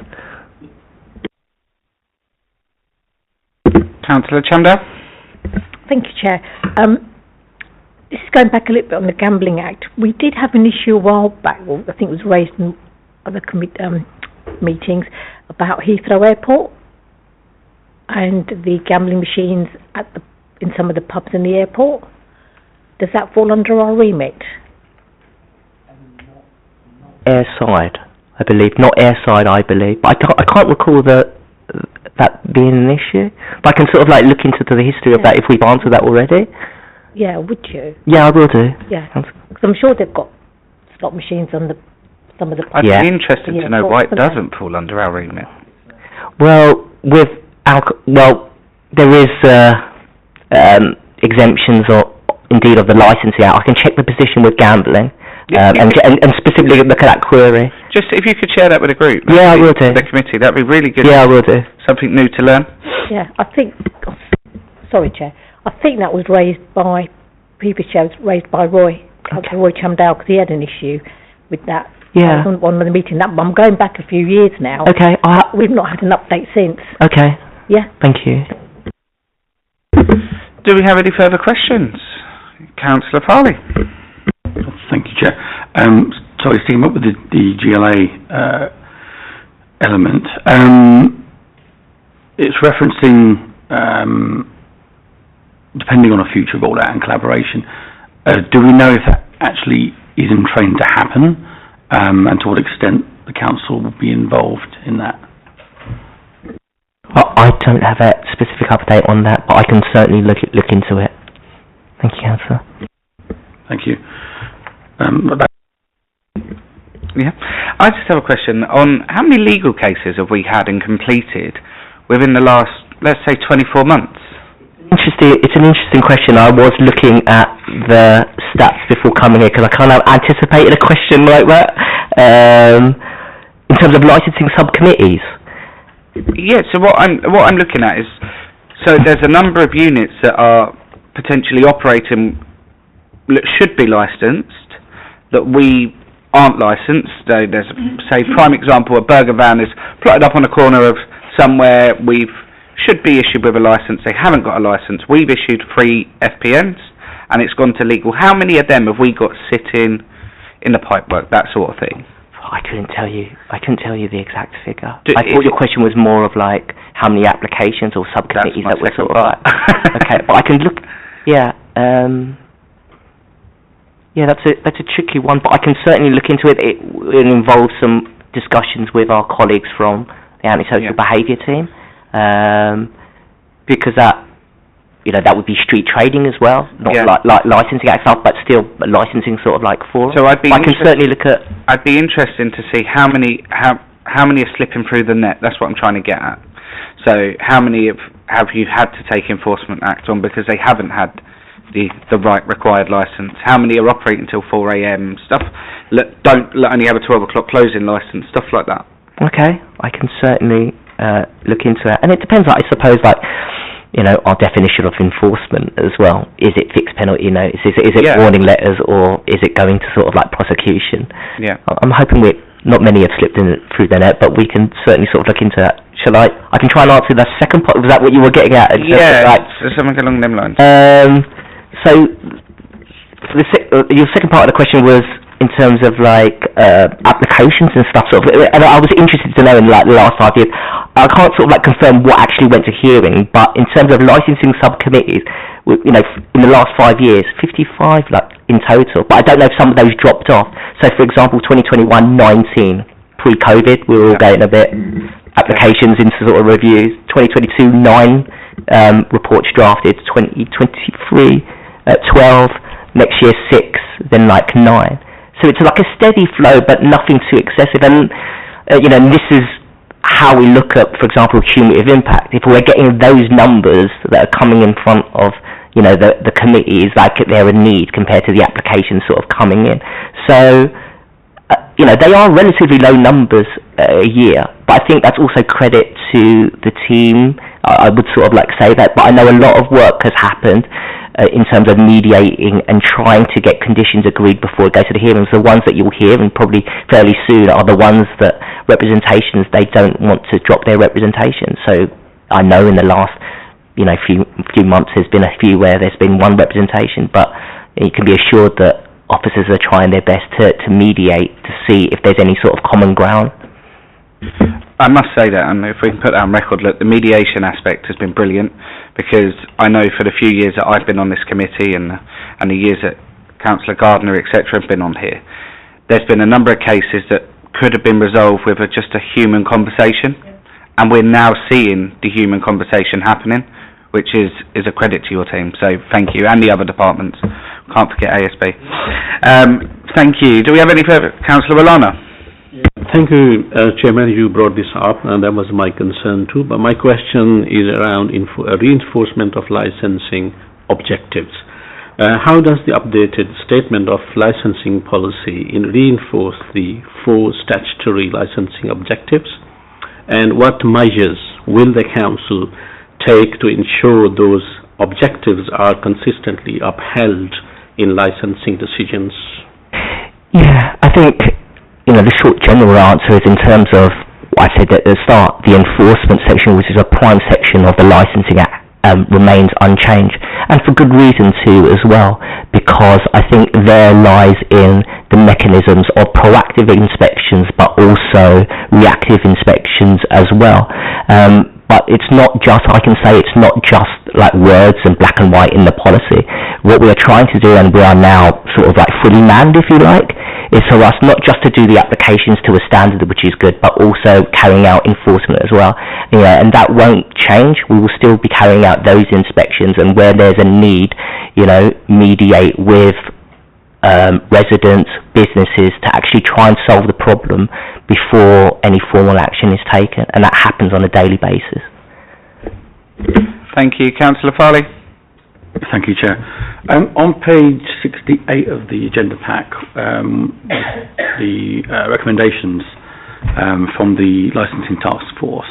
Councillor Chamdal. Thank you, Chair. This is going back a little bit on the Gambling Act. We did have an issue a while back, well, I think it was raised in other meetings, about Heathrow Airport and the gambling machines in some of the pubs in the airport. Does that fall under our remit? Airside, I believe. Not airside, I believe. But I can't recall that being an issue. But I can sort of like look into the history of that if we've answered that already. Yeah, would you? Yeah, I will do. Yeah, because I'm sure they've got slot machines on some of the pubs. I'd be interested to know why it doesn't fall under our remit. Well, with there is exemptions or indeed of the licensing out. I can check the position with gambling and specifically look at that query. Just if you could share that with the group. Yeah, I will do. The committee, that'd be really good. Yeah, I will do. Something new to learn. Yeah, I think, sorry Chair, I think that was raised by, previous Chair, was raised by Roy, Councillor Roy Chamdale, because he had an issue with that. Yeah. On one of the meetings. I'm going back a few years now. Okay. We've not had an update since. Okay. Yeah. Thank you. Do we have any further questions? Councillor Farley. Thank you, Chair. Sorry, sticking up with the GLA element. It's referencing, depending on a future rollout and collaboration, do we know if that actually is in train to happen, and to what extent the council will be involved in that? I don't have a specific update on that, but I can certainly look into it. Thank you, Councillor. Thank you. Yeah, I just have a question on how many legal cases have we had and completed within the last, let's say, 24 months? It's an interesting question. I was looking at the stats before coming here because I kind of anticipated a question like that. In terms of licensing subcommittees. Yeah. So what I'm looking at is, so there's a number of units that are potentially operating that should be licensed that we aren't licensed. So there's, say, prime example, a burger van is plotted up on a corner of somewhere. Should be issued with a licence. They haven't got a licence. We've issued 3 FPNs and it's gone to legal. How many of them have we got sitting in the pipework, that sort of thing? I couldn't tell you the exact figure. I thought your question was more of like how many applications or subcommittees that were sort of like. Okay, but I can look. Yeah, that's a tricky one, but I can certainly look into it. It involves some discussions with our colleagues from the antisocial behaviour team, because that would be street trading as well, not like licensing stuff, but still licensing sort of like for. So I can certainly look at. I'd be interested to see how many are slipping through the net. That's what I'm trying to get at. So how many have you had to take enforcement act on because they haven't had the right required licence? How many are operating until 4 a.m. stuff? Only have a 12 o'clock closing licence, stuff like that. Okay, I can certainly look into it, and it depends. I suppose, our definition of enforcement as well. Is it fixed penalty notice? Is it warning letters, or is it going to sort of like prosecution? Yeah. I'm hoping not many have slipped through the net, but we can certainly sort of look into that. Shall I? I can try and answer the second part. Was that what you were getting at? Yeah, something along them lines. So, your second part of the question was in terms of applications and stuff. And I was interested to know in the last 5 years. I can't sort of confirm what actually went to hearing, but in terms of licensing subcommittees, in the last 5 years, 55 in total. But I don't know if some of those dropped off. So, for example, 2021, 19 pre-COVID, we were all getting a bit applications into sort of reviews. 2022, 9 reports drafted. 2023, 12. Next year, 6. Then 9. So it's like a steady flow, but nothing too excessive. And and this is how we look at, for example, cumulative impact. If we're getting those numbers that are coming in front of the committees, they're a need compared to the applications sort of coming in. So they are relatively low numbers a year, but I think that's also credit to the team. I would sort of say that, but I know a lot of work has happened in terms of mediating and trying to get conditions agreed before it goes to the hearings. The ones that you'll hear, and probably fairly soon, are the ones that representations, they don't want to drop their representation. So I know in the last few months there's been a few where there's been one representation, but you can be assured that officers are trying their best to mediate to see if there's any sort of common ground. I must say that, and if we can put that on record, look, the mediation aspect has been brilliant, because I know for the few years that I've been on this committee and the years that Councillor Gardner, etc., have been on here, there's been a number of cases that could have been resolved with just a human conversation, and we're now seeing the human conversation happening, which is a credit to your team. So thank you, and the other departments. Can't forget ASB. Thank you. Do we have any further? Councillor Rolana? Thank you, Chairman. You brought this up, and that was my concern too. But my question is around reinforcement of licensing objectives. How does the updated statement of licensing policy reinforce the 4 statutory licensing objectives? And what measures will the Council take to ensure those objectives are consistently upheld in licensing decisions? Yeah, I think, the short general answer is in terms of what I said at the start, the enforcement section, which is a prime section of the Licensing Act, remains unchanged, and for good reason too as well, because I think there lies in the mechanisms of proactive inspections but also reactive inspections as well. But it's not just, I can say it's not just like words and black and white in the policy. What we are trying to do, and we are now sort of like fully manned, if you like, is for us not just to do the applications to a standard, which is good, but also carrying out enforcement as well. And that won't change. We will still be carrying out those inspections, and where there's a need, mediate with residents, businesses, to actually try and solve the problem before any formal action is taken, and that happens on a daily basis. Thank you. Councillor Farley. Thank you, Chair. On page 68 of the agenda pack, the recommendations from the licensing task force,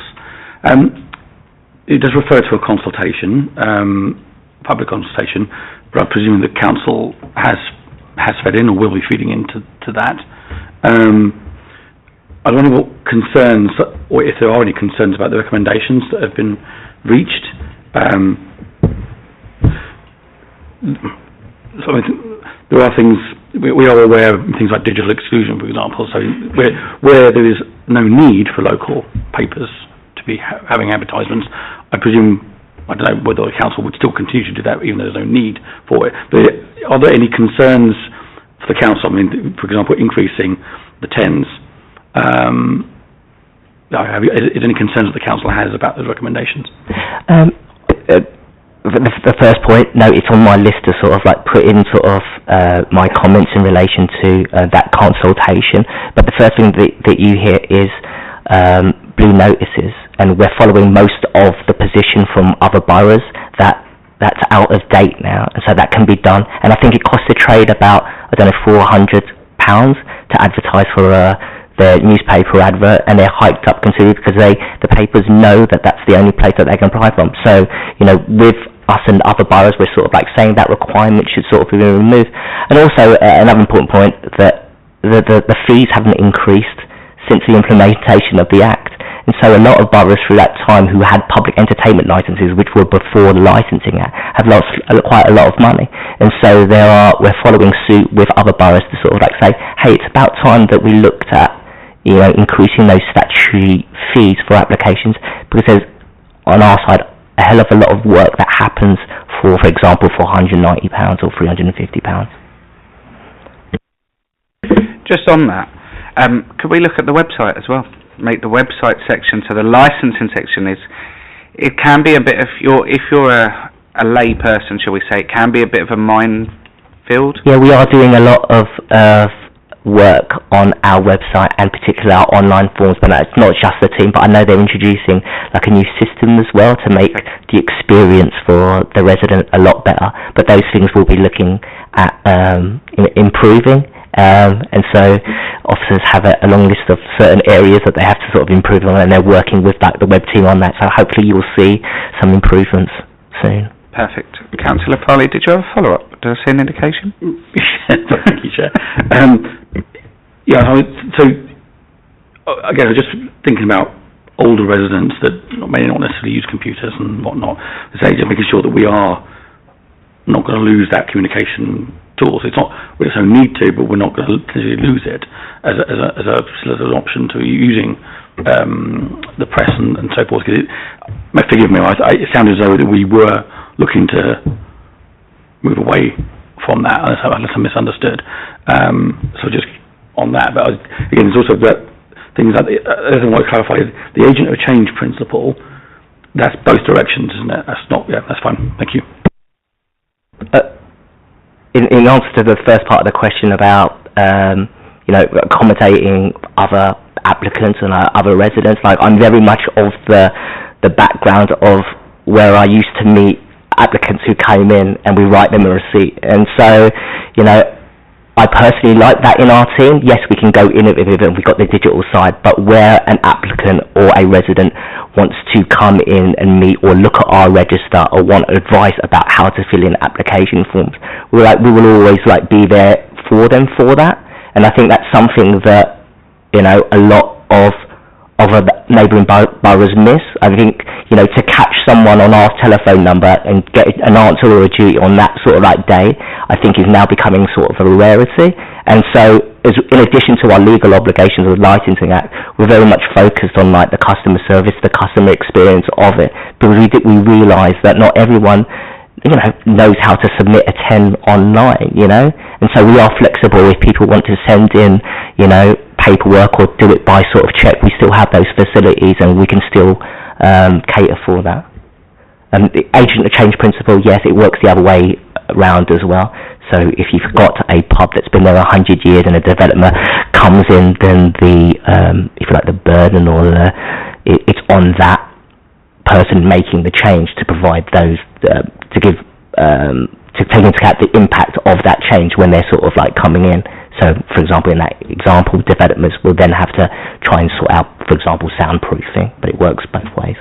it does refer to a consultation, public consultation, but I'm presuming the council has fed in or will be feeding into that. I wonder what concerns, or if there are any concerns about the recommendations that have been reached. So there are things, we are aware of things like digital exclusion, for example, so where there is no need for local papers to be having advertisements, I presume, I don't know whether the council would still continue to do that even though there's no need for it. But are there any concerns for the council? I mean, for example, increasing the TENs. Is there any concerns that the council has about those recommendations? The first point, no, it's on my list to sort of like put in sort of my comments in relation to that consultation. But the first thing that you hear is blue notices, and we're following most of the position from other boroughs that's out of date now, and so that can be done. And I think it costs the trade about, I don't know, £400 to advertise for the newspaper advert, and they're hiked up considerably because the papers know that that's the only place that they can apply from. So, with us and other boroughs, we're sort of like saying that requirement should sort of be removed. And also, another important point, that the fees haven't increased since the implementation of the Act. And so a lot of boroughs through that time who had public entertainment licences, which were before the Licensing Act, have lost quite a lot of money. And so we're following suit with other boroughs to sort of like say, hey, it's about time that we looked at increasing those statutory fees for applications, because there's, on our side, a hell of a lot of work that happens for example, for £190 or £350. Just on that, could we look at the website as well? Make the website section, so the licensing section it can be a bit of, if you're a lay person, shall we say, it can be a bit of a minefield. Yeah, we are doing a lot of work on our website, and particularly our online forms, but it's not just the team, but I know they're introducing like a new system as well to make the experience for the resident a lot better, but those things we'll be looking at improving, and so officers have a long list of certain areas that they have to sort of improve on, and they're working with like the web team on that, so hopefully you'll see some improvements soon. Perfect. Councillor Farley, did you have a follow-up? Did I see an indication? Thank you, Chair. So again, I was just thinking about older residents that may not necessarily use computers and whatnot. So just making sure that we are not going to lose that communication tool. So it's not, we just don't need to, but we're not going to lose it as an option to using the press and so forth. Because forgive me, it sounded as though that we were looking to move away from that, unless I misunderstood. So just on that, but again, there's also things like I want to clarify the agent of change principle. That's both directions, isn't it? That's not. Yeah, that's fine. Thank you. In answer to the first part of the question about accommodating other applicants and other residents, like I'm very much of the background of where I used to meet applicants who came in, and we write them a receipt. And so, you know, I personally like that in our team. Yes, we can go innovative and we've got the digital side, but where an applicant or a resident wants to come in and meet or look at our register or want advice about how to fill in application forms, we will always be there for them for that. And I think that's something that, you know, a lot of neighbouring boroughs miss. I think, you know, to catch someone on our telephone number and get an answer or a duty on that sort of day, I think is now becoming sort of a rarity. And so, in addition to our legal obligations of the Licensing Act, we're very much focused on the customer service, the customer experience of it, because we realise that not everyone, you know, knows how to submit a 10 online, you know, and so we are flexible. If people want to send in, you know, paperwork or do it by sort of check, we still have those facilities and we can still cater for that. The agent of change principle, yes, it works the other way around as well. So if you've got a pub that's been there 100 years and a developer comes in, then if you like, the burden or it's on that person making the change to provide those to take into account the impact of that change when they're sort of coming in. So, for example, in that example, developers will then have to try and sort out, for example, soundproofing, but it works both ways.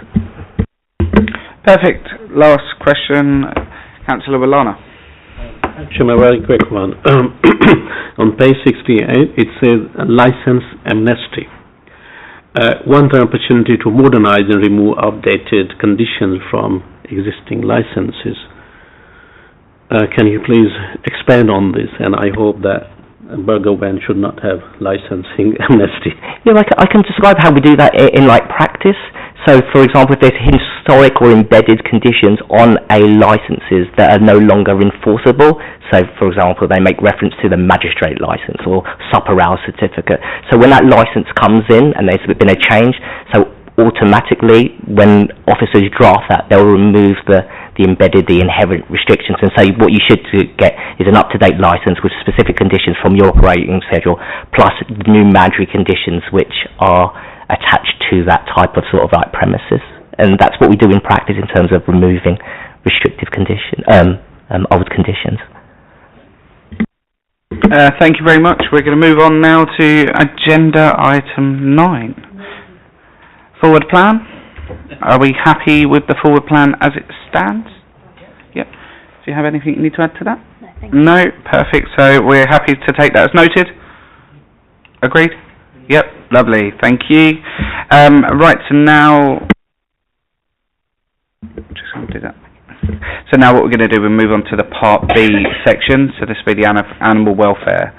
Perfect. Last question, Councillor Wallana. Actually, a very quick one. On page 68, it says license amnesty. One opportunity to modernize and remove outdated conditions from existing licenses. Can you please expand on this? And I hope that Burger Van should not have licensing amnesty. Yeah, I can describe how we do that in practice. So, for example, if there's historic or embedded conditions on a licenses that are no longer enforceable, so, for example, they make reference to the magistrate license or supper hour certificate. So when that license comes in and there's been a change, so automatically when officers draft that, they'll remove the inherent restrictions, and so what you should get is an up-to-date license with specific conditions from your operating schedule, plus new mandatory conditions which are attached to that type of sort of premises. And that's what we do in practice in terms of removing restrictive old conditions. Thank you very much. We're going to move on now to agenda item 9. Forward plan. Are we happy with the forward plan as it stands? Yep. Do you have anything you need to add to that? No, thank you. No? Perfect. So we're happy to take that as noted? Agreed? Yep. Lovely. Thank you. Right, so now... Just going to do that. So now what we're going to do, we'll move on to the Part B section. So this will be the animal welfare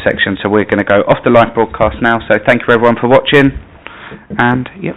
section. So we're going to go off the live broadcast now. So thank you everyone for watching. And, yep.